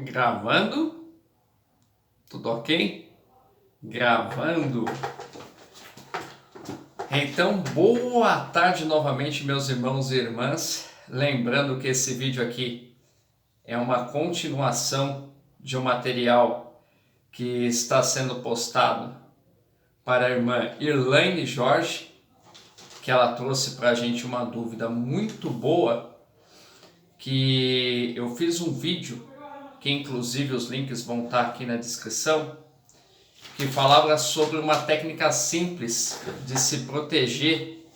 Gravando? Tudo ok? Gravando. Então, boa tarde novamente, meus irmãos e irmãs. Lembrando que esse vídeo aqui é uma continuação de um material que está sendo postado para a irmã Irlaine Jorge, que ela trouxe para a gente uma dúvida muito boa, que eu fiz um vídeo, que inclusive os links vão estar aqui na descrição, que falava sobre uma técnica simples de se proteger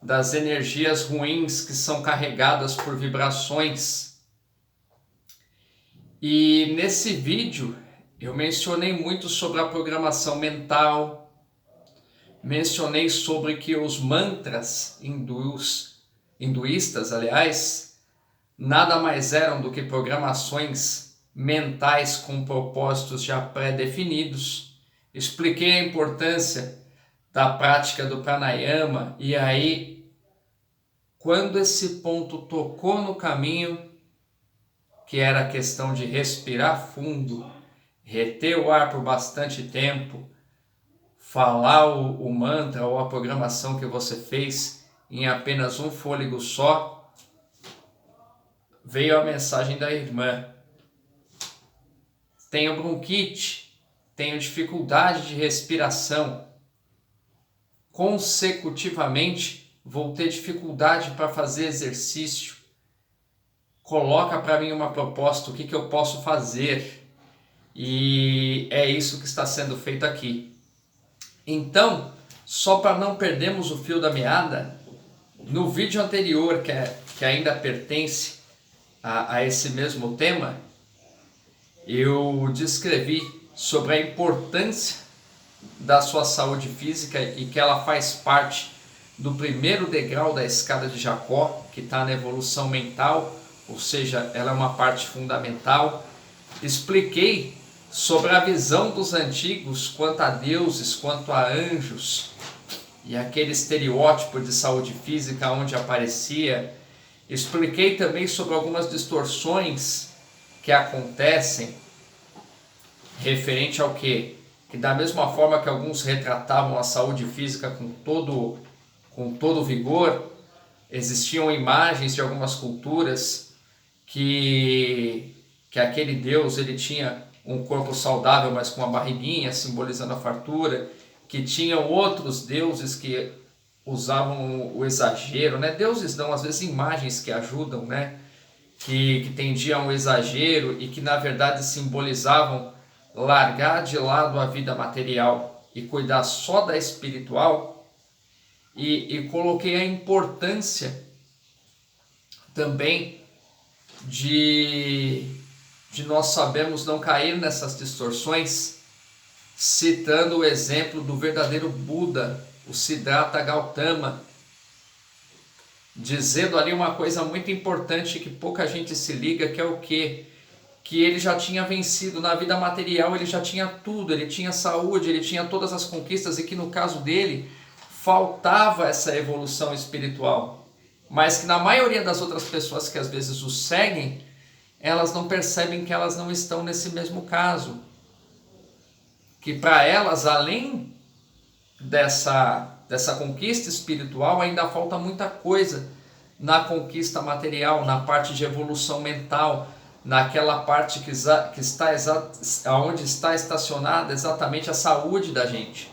das energias ruins que são carregadas por vibrações. E nesse vídeo eu mencionei muito sobre a programação mental, mencionei sobre que os mantras hinduístas, aliás, nada mais eram do que programações mentais com propósitos já pré-definidos. Expliquei a importância da prática do pranayama e aí, quando esse ponto tocou no caminho, que era a questão de respirar fundo, reter o ar por bastante tempo, falar o mantra ou a programação que você fez em apenas um fôlego só, veio a mensagem da irmã: tenho bronquite, tenho dificuldade de respiração, consecutivamente vou ter dificuldade para fazer exercício, coloca para mim uma proposta, o que eu posso fazer? E é isso que está sendo feito aqui. Então, só para não perdermos o fio da meada, no vídeo anterior, que ainda pertence a esse mesmo tema, eu descrevi sobre a importância da sua saúde física e que ela faz parte do primeiro degrau da escada de Jacó, que está na evolução mental, ou seja, ela é uma parte fundamental. Expliquei sobre a visão dos antigos quanto a deuses, quanto a anjos, e aquele estereótipo de saúde física onde aparecia. Expliquei também sobre algumas distorções que acontecem referente ao que da mesma forma que alguns retratavam a saúde física com todo vigor, existiam imagens de algumas culturas que aquele deus ele tinha um corpo saudável, mas com uma barriguinha, simbolizando a fartura, que tinham outros deuses que usavam o exagero, né? Deuses não, às vezes imagens que ajudam, né? Que tendiam ao exagero e que na verdade simbolizavam largar de lado a vida material e cuidar só da espiritual. E coloquei a importância também de nós sabermos não cair nessas distorções, citando o exemplo do verdadeiro Buda, o Siddhartha Gautama, dizendo ali uma coisa muito importante que pouca gente se liga, que é o quê? Que ele já tinha vencido na vida material, ele já tinha tudo, ele tinha saúde, ele tinha todas as conquistas, e que no caso dele faltava essa evolução espiritual, mas que na maioria das outras pessoas que às vezes o seguem, elas não percebem que elas não estão nesse mesmo caso, que para elas, além dessa conquista espiritual, ainda falta muita coisa na conquista material, na parte de evolução mental, naquela parte onde está estacionada exatamente a saúde da gente.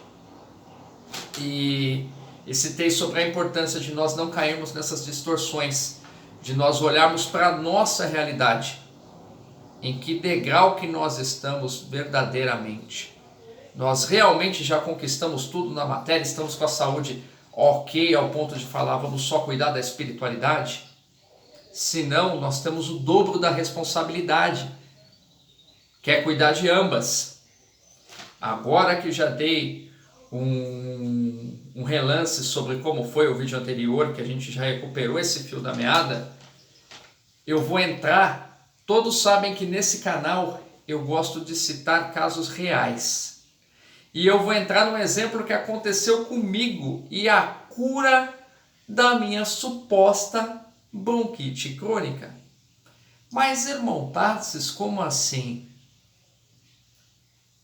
E citei sobre a importância de nós não cairmos nessas distorções, de nós olharmos para a nossa realidade, em que degrau que nós estamos verdadeiramente. Nós realmente já conquistamos tudo na matéria, estamos com a saúde ok, ao ponto de falar, vamos só cuidar da espiritualidade? Se não, nós temos o dobro da responsabilidade, que é cuidar de ambas. Agora que já dei um relance sobre como foi o vídeo anterior, que a gente já recuperou esse fio da meada, eu vou entrar. Todos sabem que nesse canal eu gosto de citar casos reais. E eu vou entrar num exemplo que aconteceu comigo e a cura da minha suposta bronquite crônica. Mas, irmão Tarsis, como assim?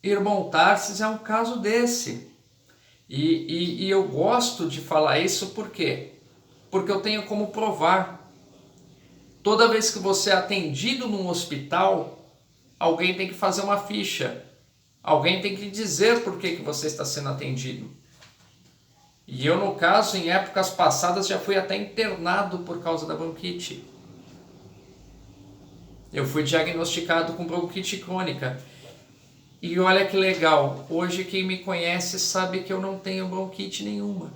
Irmão Tarsis é um caso desse. E eu gosto de falar isso por quê? Porque eu tenho como provar. Toda vez que você é atendido num hospital, alguém tem que fazer uma ficha. Alguém tem que dizer por que você está sendo atendido. E eu, no caso, em épocas passadas, já fui até internado por causa da bronquite. Eu fui diagnosticado com bronquite crônica. E olha que legal, hoje quem me conhece sabe que eu não tenho bronquite nenhuma.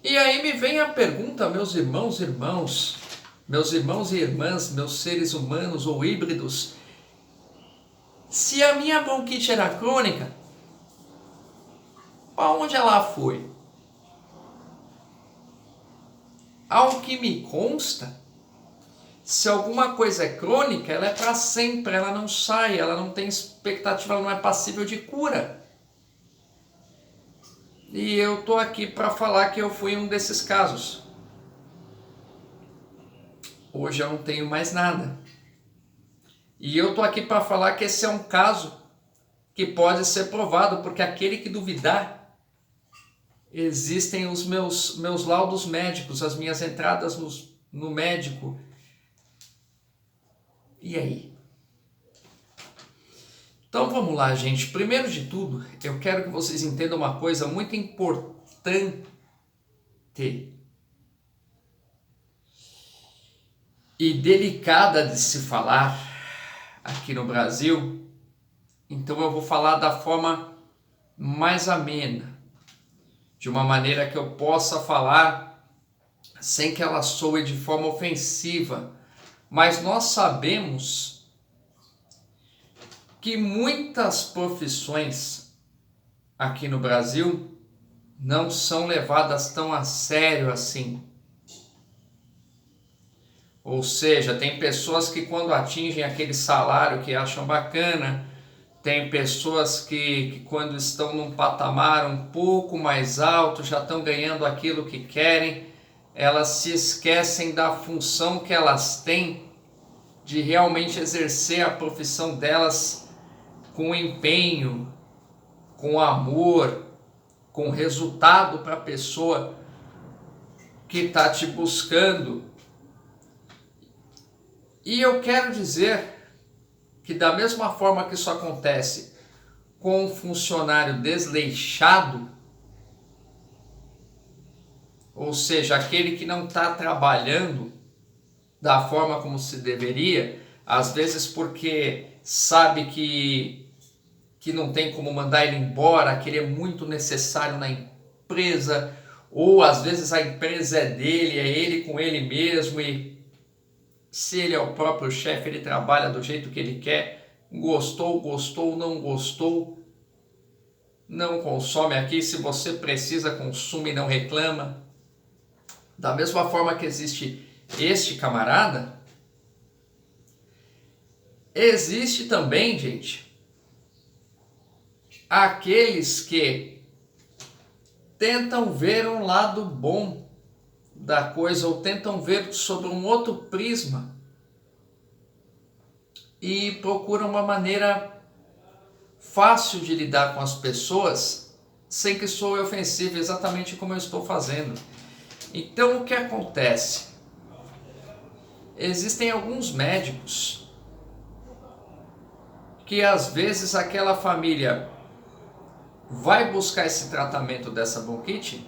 E aí me vem a pergunta, meus irmãos e irmãs, meus seres humanos ou híbridos, se a minha bronquite era crônica, para onde ela foi? Ao que me consta, se alguma coisa é crônica, ela é para sempre, ela não sai, ela não tem expectativa, ela não é passível de cura. E eu tô aqui para falar que eu fui um desses casos. Hoje eu não tenho mais nada. E eu tô aqui para falar que esse é um caso que pode ser provado, porque aquele que duvidar, existem os meus laudos médicos, as minhas entradas no médico. E aí? Então vamos lá, gente. Primeiro de tudo, eu quero que vocês entendam uma coisa muito importante e delicada de se falar aqui no Brasil. Então eu vou falar da forma mais amena, de uma maneira que eu possa falar sem que ela soe de forma ofensiva. Mas nós sabemos que muitas profissões aqui no Brasil não são levadas tão a sério assim. Ou seja, tem pessoas que quando atingem aquele salário que acham bacana, tem pessoas que quando estão num patamar um pouco mais alto, já estão ganhando aquilo que querem, elas se esquecem da função que elas têm de realmente exercer a profissão delas com empenho, com amor, com resultado para a pessoa que está te buscando. E eu quero dizer que da mesma forma que isso acontece com um funcionário desleixado, ou seja, aquele que não está trabalhando da forma como se deveria, às vezes porque sabe que não tem como mandar ele embora, que ele é muito necessário na empresa, ou às vezes a empresa é dele, é ele com ele mesmo, e se ele é o próprio chefe, ele trabalha do jeito que ele quer, gostou, não gostou, não consome aqui, se você precisa, consome e não reclama. Da mesma forma que existe este camarada, existe também, gente, aqueles que tentam ver um lado bom da coisa ou tentam ver sobre um outro prisma e procuram uma maneira fácil de lidar com as pessoas sem que soe ofensivo, exatamente como eu estou fazendo. Então o que acontece? Existem alguns médicos que às vezes aquela família vai buscar esse tratamento dessa bronquite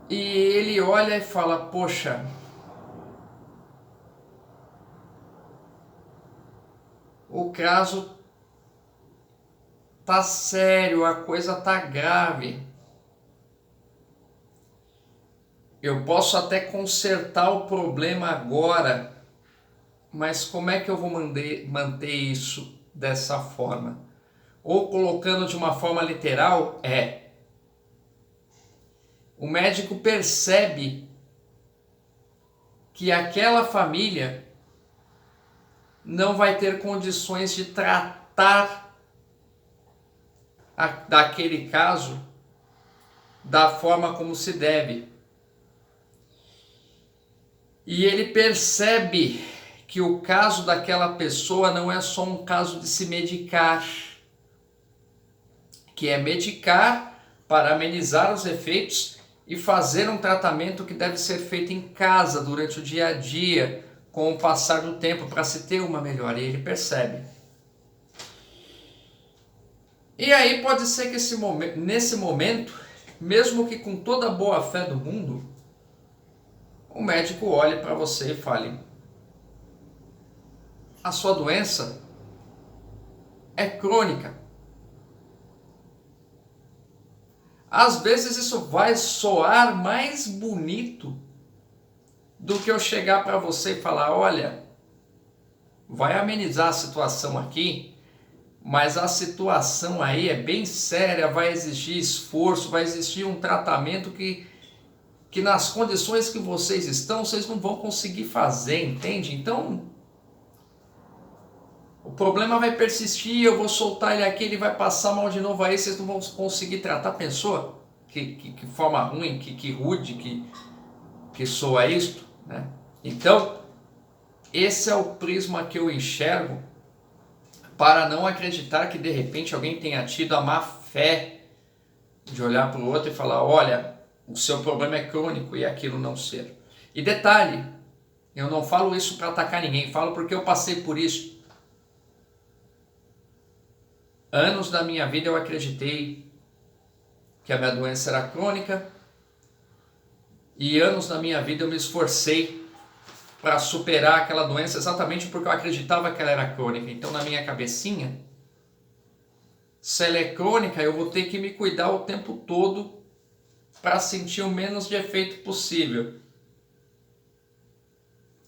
e ele olha e fala, poxa, o caso tá sério, a coisa tá grave. Eu posso até consertar o problema agora, mas como é que eu vou manter isso dessa forma? Ou colocando de uma forma literal, o médico percebe que aquela família não vai ter condições de tratar daquele caso da forma como se deve. e ele percebe que o caso daquela pessoa não é só um caso de se medicar, que é medicar para amenizar os efeitos e fazer um tratamento que deve ser feito em casa durante o dia a dia, com o passar do tempo, para se ter uma melhora. E ele percebe. E aí pode ser que nesse momento, mesmo que com toda a boa fé do mundo, o médico olhe para você e fale: a sua doença é crônica. Às vezes isso vai soar mais bonito do que eu chegar para você e falar: olha, vai amenizar a situação aqui, mas a situação aí é bem séria, vai exigir esforço, vai exigir um tratamento que nas condições que vocês estão, vocês não vão conseguir fazer, entende? Então, o problema vai persistir, eu vou soltar ele aqui, ele vai passar mal de novo aí, vocês não vão conseguir tratar. Pensou? Que forma ruim, que rude, que soa isto, né? Então, esse é o prisma que eu enxergo para não acreditar que de repente alguém tenha tido a má fé de olhar para o outro e falar: olha, o seu problema é crônico, e aquilo não ser. E detalhe, eu não falo isso para atacar ninguém, falo porque eu passei por isso. Anos da minha vida eu acreditei que a minha doença era crônica, e anos da minha vida eu me esforcei para superar aquela doença exatamente porque eu acreditava que ela era crônica. Então, na minha cabecinha, se ela é crônica, eu vou ter que me cuidar o tempo todo para sentir o menos de efeito possível.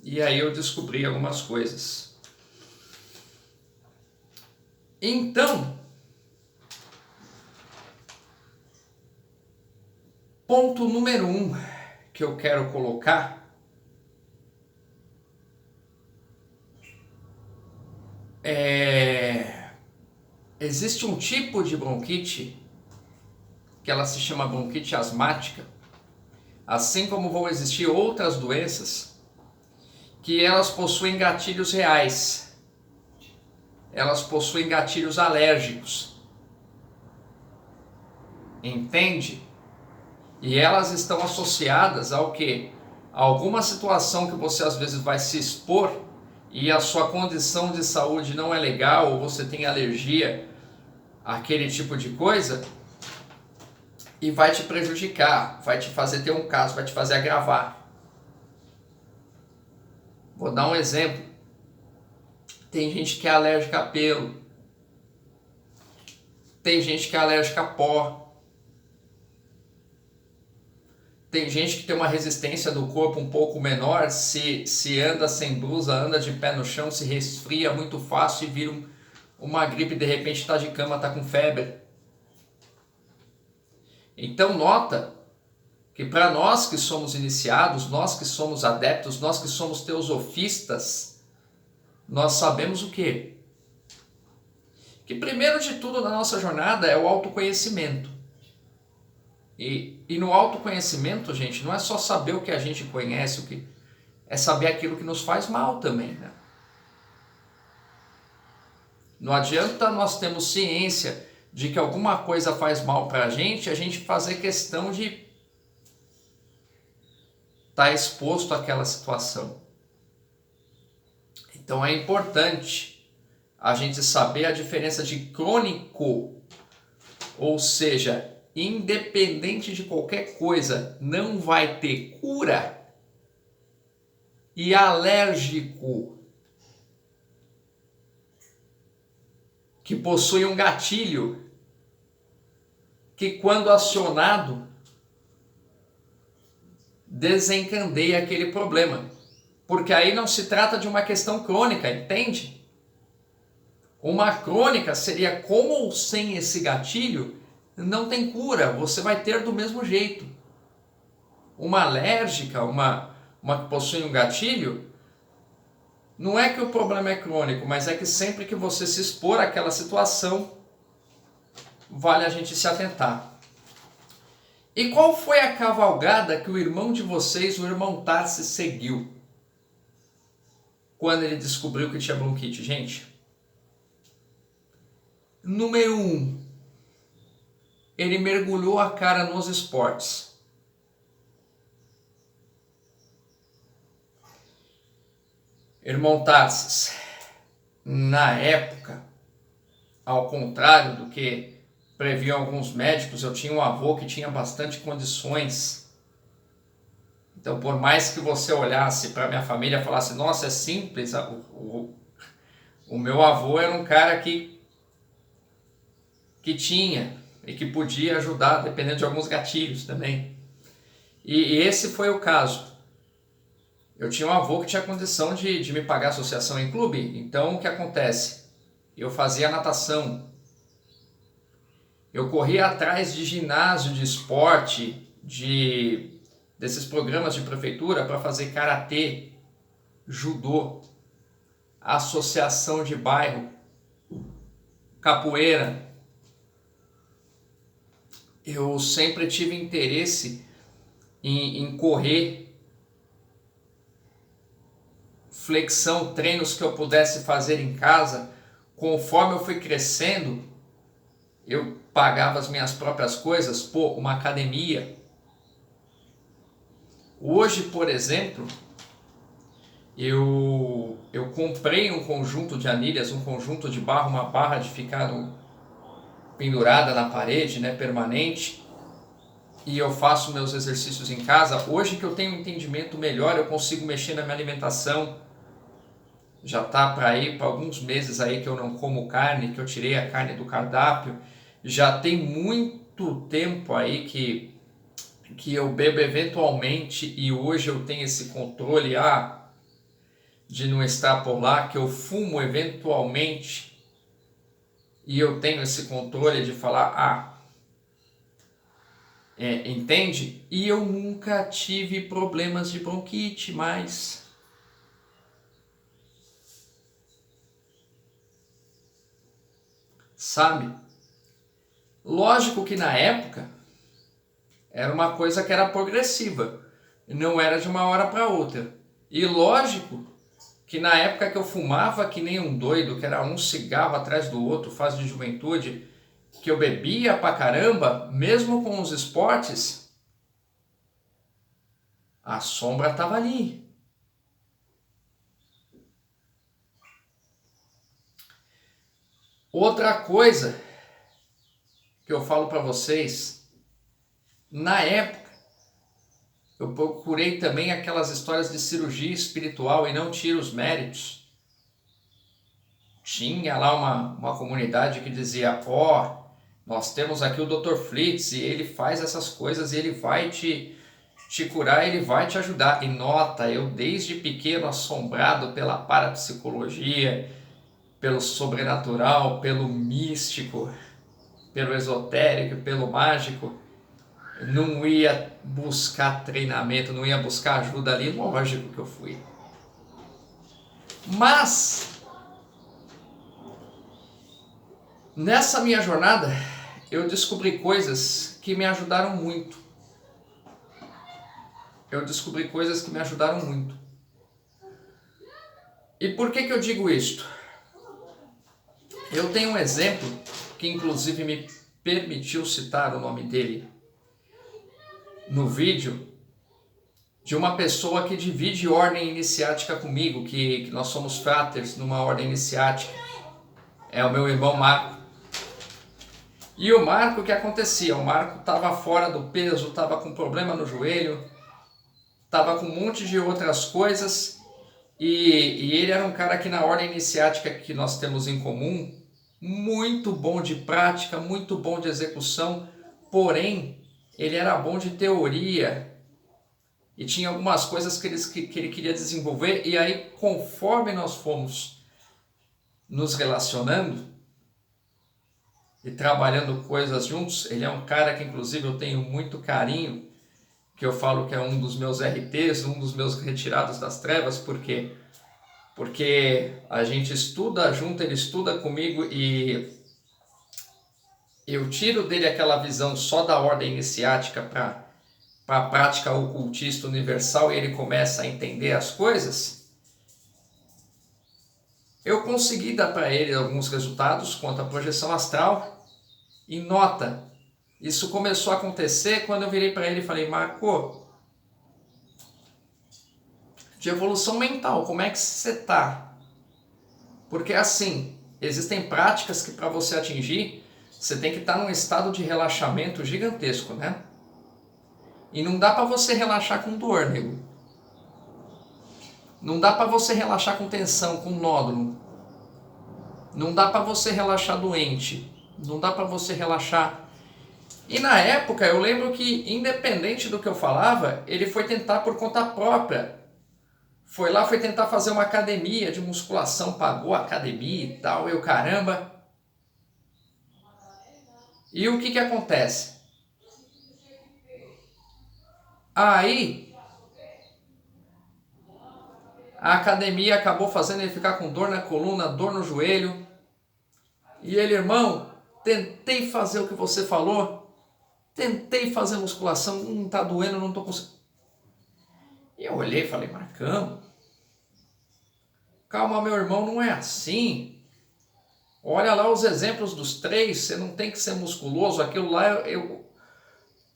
E aí eu descobri algumas coisas. Então, ponto número 1 que eu quero colocar existe um tipo de bronquite que ela se chama bronquite asmática, assim como vão existir outras doenças que elas possuem gatilhos reais, elas possuem gatilhos alérgicos, entende? E elas estão associadas ao quê? A alguma situação que você às vezes vai se expor e a sua condição de saúde não é legal, ou você tem alergia àquele tipo de coisa, e vai te prejudicar, vai te fazer ter um caso, vai te fazer agravar. Vou dar um exemplo. Tem gente que é alérgica a pelo, tem gente que é alérgica a pó, tem gente que tem uma resistência do corpo um pouco menor, se anda sem blusa, anda de pé no chão, se resfria muito fácil e vira uma gripe, de repente está de cama, está com febre. Então nota que para nós que somos iniciados, nós que somos adeptos, nós que somos teosofistas, nós sabemos o quê? Que primeiro de tudo na nossa jornada é o autoconhecimento. E no autoconhecimento, gente, não é só saber o que a gente conhece, é saber aquilo que nos faz mal também, né? Não adianta nós termos ciência de que alguma coisa faz mal para a gente fazer questão de estar exposto àquela situação. Então é importante a gente saber a diferença de crônico, ou seja, independente de qualquer coisa, não vai ter cura, e alérgico, que possui um gatilho que, quando acionado, desencadeia aquele problema. Porque aí não se trata de uma questão crônica, entende? Uma crônica seria com ou sem esse gatilho, não tem cura, você vai ter do mesmo jeito. Uma alérgica, uma que possui um gatilho, não é que o problema é crônico, mas é que sempre que você se expor àquela situação, vale a gente se atentar. E qual foi a cavalgada que o irmão de vocês, o irmão Tarsi, seguiu? quando ele descobriu que tinha bronquite, gente? Número 1, ele mergulhou a cara nos esportes. Irmão Tarsis, na época, ao contrário do que previam alguns médicos, eu tinha um avô que tinha bastante condições. Então, por mais que você olhasse para minha família e falasse, nossa, é simples, o meu avô era um cara que tinha e que podia ajudar, dependendo de alguns gatilhos também. E esse foi o caso. Eu tinha um avô que tinha condição de me pagar associação em clube. Então, o que acontece? Eu fazia natação. Eu corria atrás de ginásio, de esporte, desses programas de prefeitura para fazer karatê, judô, associação de bairro, capoeira. Eu sempre tive interesse em correr, flexão, treinos que eu pudesse fazer em casa. Conforme eu fui crescendo, eu pagava as minhas próprias coisas, uma academia. Hoje, por exemplo, eu comprei um conjunto de anilhas, um conjunto de barra, uma barra de ficar pendurada na parede, né, permanente, e eu faço meus exercícios em casa. Hoje que eu tenho um entendimento melhor, eu consigo mexer na minha alimentação. Já está para ir para alguns meses aí que eu não como carne, que eu tirei a carne do cardápio. Já tem muito tempo aí que eu bebo eventualmente, e hoje eu tenho esse controle de não extrapolar, que eu fumo eventualmente e eu tenho esse controle de falar, entende? E eu nunca tive problemas de bronquite, mas sabe? Lógico que na época era uma coisa que era progressiva, não era de uma hora para outra. E lógico que na época que eu fumava que nem um doido, que era um cigarro atrás do outro, fase de juventude, que eu bebia pra caramba, mesmo com os esportes, a sombra estava ali. Outra coisa que eu falo para vocês, na época eu procurei também aquelas histórias de cirurgia espiritual, e não tiro os méritos. Tinha lá uma comunidade que dizia, nós temos aqui o Dr. Flitz e ele faz essas coisas e ele vai te curar, ele vai te ajudar. E nota, eu desde pequeno assombrado pela parapsicologia, pelo sobrenatural, pelo místico, pelo esotérico, pelo mágico, não ia buscar treinamento, não ia buscar ajuda ali, lógico que eu fui. Mas nessa minha jornada eu descobri coisas que me ajudaram muito. E por que eu digo isto? Eu tenho um exemplo que inclusive me permitiu citar o nome dele no vídeo, de uma pessoa que divide ordem iniciática comigo, que nós somos fraters numa ordem iniciática. É o meu irmão Marco. E o Marco, o que acontecia? O Marco estava fora do peso, estava com problema no joelho, estava com um monte de outras coisas, e ele era um cara que na ordem iniciática que nós temos em comum, muito bom de prática, muito bom de execução, porém ele era bom de teoria e tinha algumas coisas que ele queria desenvolver. E aí, conforme nós fomos nos relacionando e trabalhando coisas juntos, ele é um cara que inclusive eu tenho muito carinho, que eu falo que é um dos meus RTs, um dos meus retirados das trevas. Por quê? Porque a gente estuda junto, ele estuda comigo, e eu tiro dele aquela visão só da ordem iniciática para a prática ocultista universal, e ele começa a entender as coisas. eu consegui dar para ele alguns resultados quanto à projeção astral. E nota, isso começou a acontecer quando eu virei para ele e falei: Marco, de evolução mental, como é que você tá? Porque assim, existem práticas que para você atingir, você tem que estar num estado de relaxamento gigantesco, né? E não dá para você relaxar com dor, nego. Não dá para você relaxar com tensão, com nódulo. Não dá para você relaxar doente. Não dá para você relaxar. E na época eu lembro que, independente do que eu falava, ele foi tentar por conta própria. Foi lá, foi tentar fazer uma academia de musculação, pagou a academia e tal, eu caramba. E o que acontece? Aí a academia acabou fazendo ele ficar com dor na coluna, dor no joelho. E ele: irmão, tentei fazer o que você falou, tentei fazer musculação, não tá doendo, não tô conseguindo. E eu olhei e falei: Marcão, calma meu irmão, não é assim. Olha lá os exemplos dos 3, você não tem que ser musculoso, aquilo lá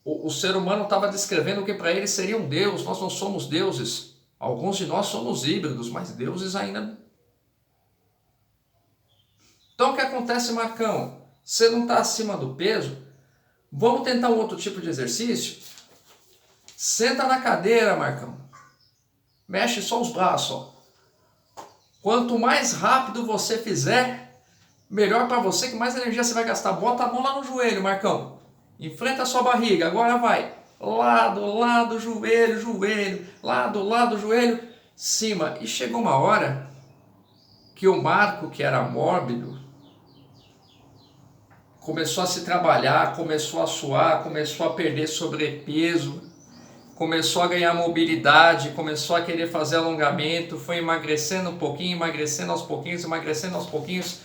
o ser humano estava descrevendo o que para ele seria um Deus, nós não somos deuses. Alguns de nós somos híbridos, mas deuses ainda não. Então o que acontece, Marcão? Você não está acima do peso? Vamos tentar um outro tipo de exercício? Senta na cadeira, Marcão. Mexe só os braços. Ó. Quanto mais rápido você fizer, melhor para você, que mais energia você vai gastar. Bota a mão lá no joelho, Marcão. Enfrenta a sua barriga. Agora vai. Lado, joelho. Lado, joelho. Cima. E chegou uma hora que o Marco, que era mórbido, começou a se trabalhar, começou a suar, começou a perder sobrepeso, começou a ganhar mobilidade, começou a querer fazer alongamento, foi emagrecendo um pouquinho, emagrecendo aos pouquinhos.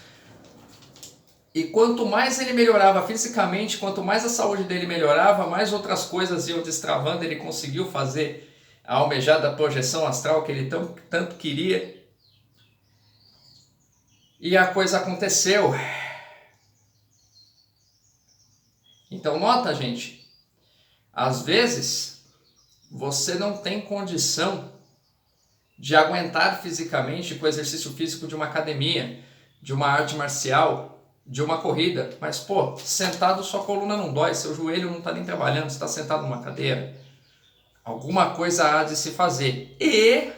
E quanto mais ele melhorava fisicamente, quanto mais a saúde dele melhorava, mais outras coisas iam destravando, ele conseguiu fazer a almejada projeção astral que ele tanto queria. E a coisa aconteceu. Então nota, gente, às vezes você não tem condição de aguentar fisicamente com o exercício físico de uma academia, de uma arte marcial, de uma corrida, mas pô, sentado sua coluna não dói, seu joelho não está nem trabalhando, você está sentado numa cadeira. Alguma coisa há de se fazer. E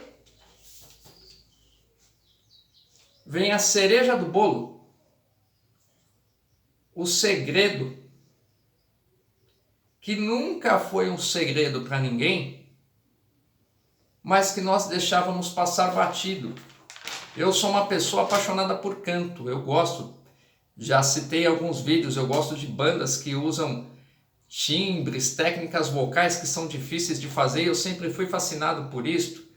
vem a cereja do bolo. O segredo, que nunca foi um segredo para ninguém, mas que nós deixávamos passar batido. Eu sou uma pessoa apaixonada por canto, eu gosto, já citei alguns vídeos, eu gosto de bandas que usam timbres, técnicas vocais que são difíceis de fazer, eu sempre fui fascinado por isso.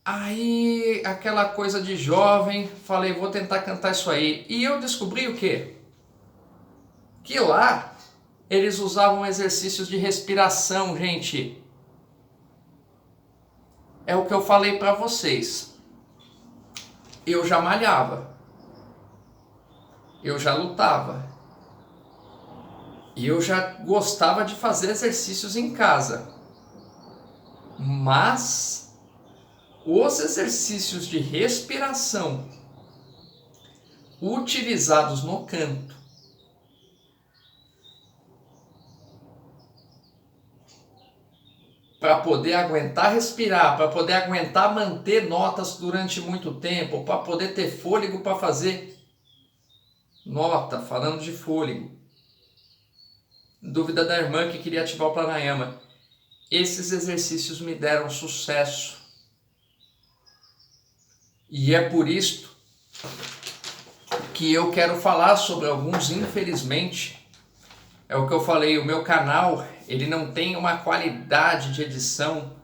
Aí, aquela coisa de jovem, falei, vou tentar cantar isso aí. E eu descobri o quê? Que lá eles usavam exercícios de respiração, gente. É o que eu falei para vocês. Eu já malhava. Eu já lutava. E eu já gostava de fazer exercícios em casa. Mas os exercícios de respiração utilizados no canto para poder aguentar respirar, para poder aguentar manter notas durante muito tempo, para poder ter fôlego para fazer nota, falando de fôlego. Dúvida da irmã que queria ativar o pranayama. Esses exercícios me deram sucesso. E é por isto que eu quero falar sobre alguns, infelizmente. É o que eu falei, o meu canal, ele não tem uma qualidade de edição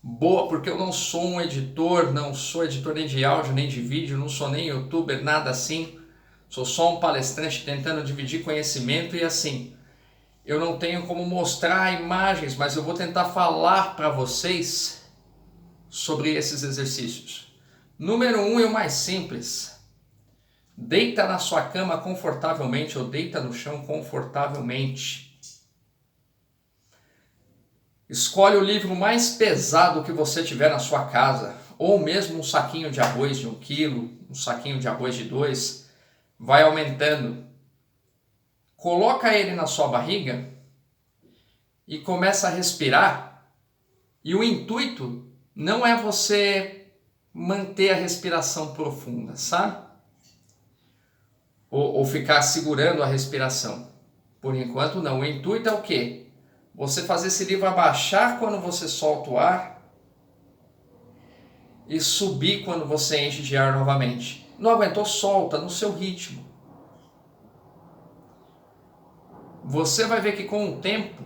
boa, porque eu não sou um editor, não sou editor nem de áudio, nem de vídeo, não sou nem youtuber, nada assim. Sou só um palestrante tentando dividir conhecimento e assim, eu não tenho como mostrar imagens, mas eu vou tentar falar para vocês sobre esses exercícios. Número 1 é o mais simples. Deita na sua cama confortavelmente ou deita no chão confortavelmente. Escolhe o livro mais pesado que você tiver na sua casa, ou mesmo um saquinho de arroz de 1 quilo, um saquinho de arroz de 2, vai aumentando. Coloca ele na sua barriga e começa a respirar. E o intuito não é você manter a respiração profunda, sabe? Ou ficar segurando a respiração. Por enquanto não. O intuito é o quê? Você fazer esse livro abaixar quando você solta o ar e subir quando você enche de ar novamente. Não aguentou? Solta no seu ritmo. Você vai ver que com o tempo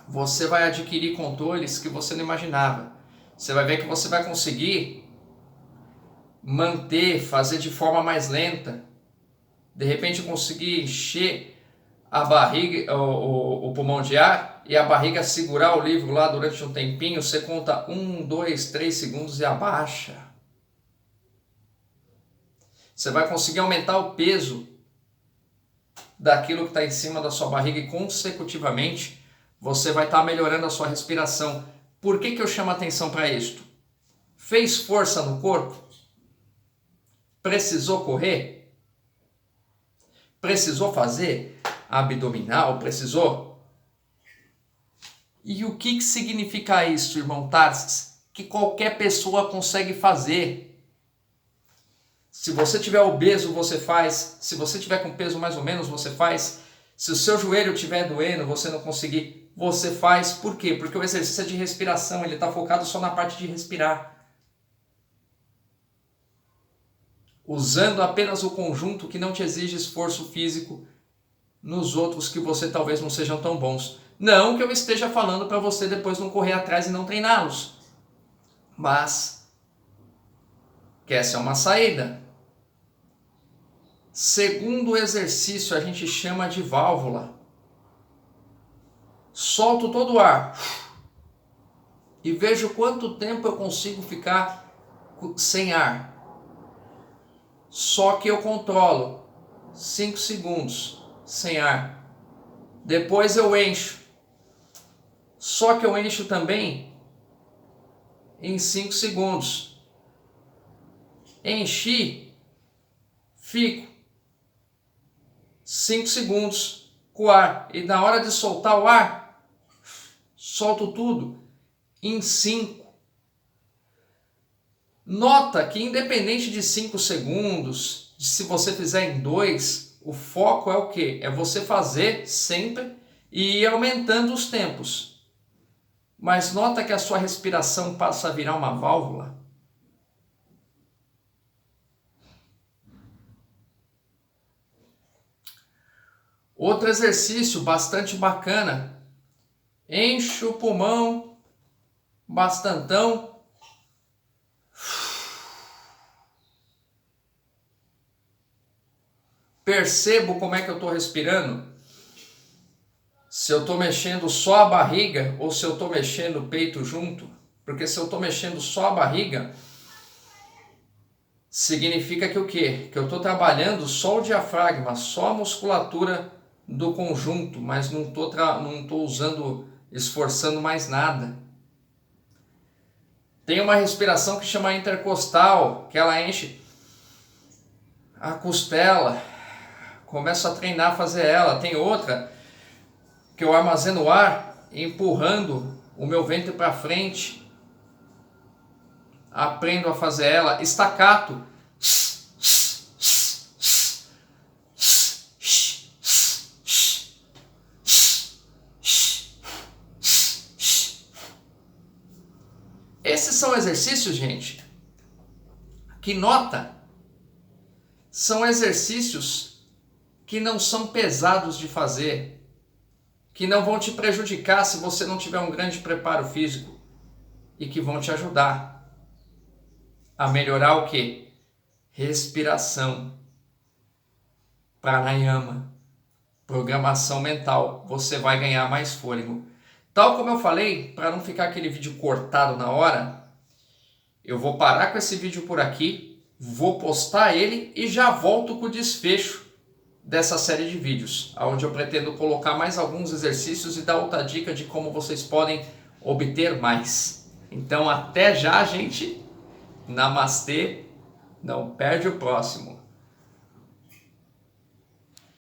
você vai adquirir controles que você não imaginava. Você vai ver que você vai conseguir manter, fazer de forma mais lenta. De repente conseguir encher a barriga, o pulmão de ar e a barriga segurar o livro lá durante um tempinho. Você conta 1, 2, 3 segundos e abaixa. Você vai conseguir aumentar o peso daquilo que está em cima da sua barriga e consecutivamente você vai estar melhorando a sua respiração. Por que eu chamo a atenção para isto? Fez força no corpo? Precisou correr? Precisou fazer abdominal? Precisou? E o que significa isso, irmão Tarsis? Que qualquer pessoa consegue fazer. Se você tiver obeso, você faz. Se você tiver com peso mais ou menos, você faz. Se o seu joelho estiver doendo, você não conseguir, você faz. Por quê? Porque o exercício é de respiração, ele está focado só na parte de respirar. Usando apenas o conjunto que não te exige esforço físico nos outros que você talvez não sejam tão bons. Não que eu esteja falando para você depois não correr atrás e não treiná-los. Mas que essa é uma saída. Segundo exercício a gente chama de válvula. Solto todo o ar e vejo quanto tempo eu consigo ficar sem ar. Só que eu controlo 5 segundos sem ar. Depois eu encho. Só que eu encho também em 5 segundos. Enchi, fico 5 segundos com o ar. E na hora de soltar o ar, solto tudo em 5. Nota que independente de 5 segundos, se você fizer em 2, o foco é o quê? É você fazer sempre e ir aumentando os tempos. Mas nota que a sua respiração passa a virar uma válvula. Outro exercício bastante bacana. Enche o pulmão bastantão. Percebo como é que eu estou respirando. Se eu estou mexendo só a barriga ou se eu estou mexendo o peito junto. Porque se eu estou mexendo só a barriga, significa que o quê? Que eu estou trabalhando só o diafragma, só a musculatura do conjunto, mas não estou usando, esforçando mais nada. Tem uma respiração que chama intercostal, que ela enche a costela. Começo a treinar a fazer ela. Tem outra que eu armazeno o ar empurrando o meu ventre para frente. Aprendo a fazer ela. Staccato. Esses são exercícios, gente, que nota, são exercícios que não são pesados de fazer, que não vão te prejudicar se você não tiver um grande preparo físico e que vão te ajudar a melhorar o quê? Respiração, pranayama, programação mental. Você vai ganhar mais fôlego. Tal como eu falei, para não ficar aquele vídeo cortado na hora, Eu vou parar com esse vídeo por aqui, vou postar ele e já volto com o desfecho dessa série de vídeos, onde eu pretendo colocar mais alguns exercícios e dar outra dica de como vocês podem obter mais. Então até já, gente. Namastê. Não perde o próximo.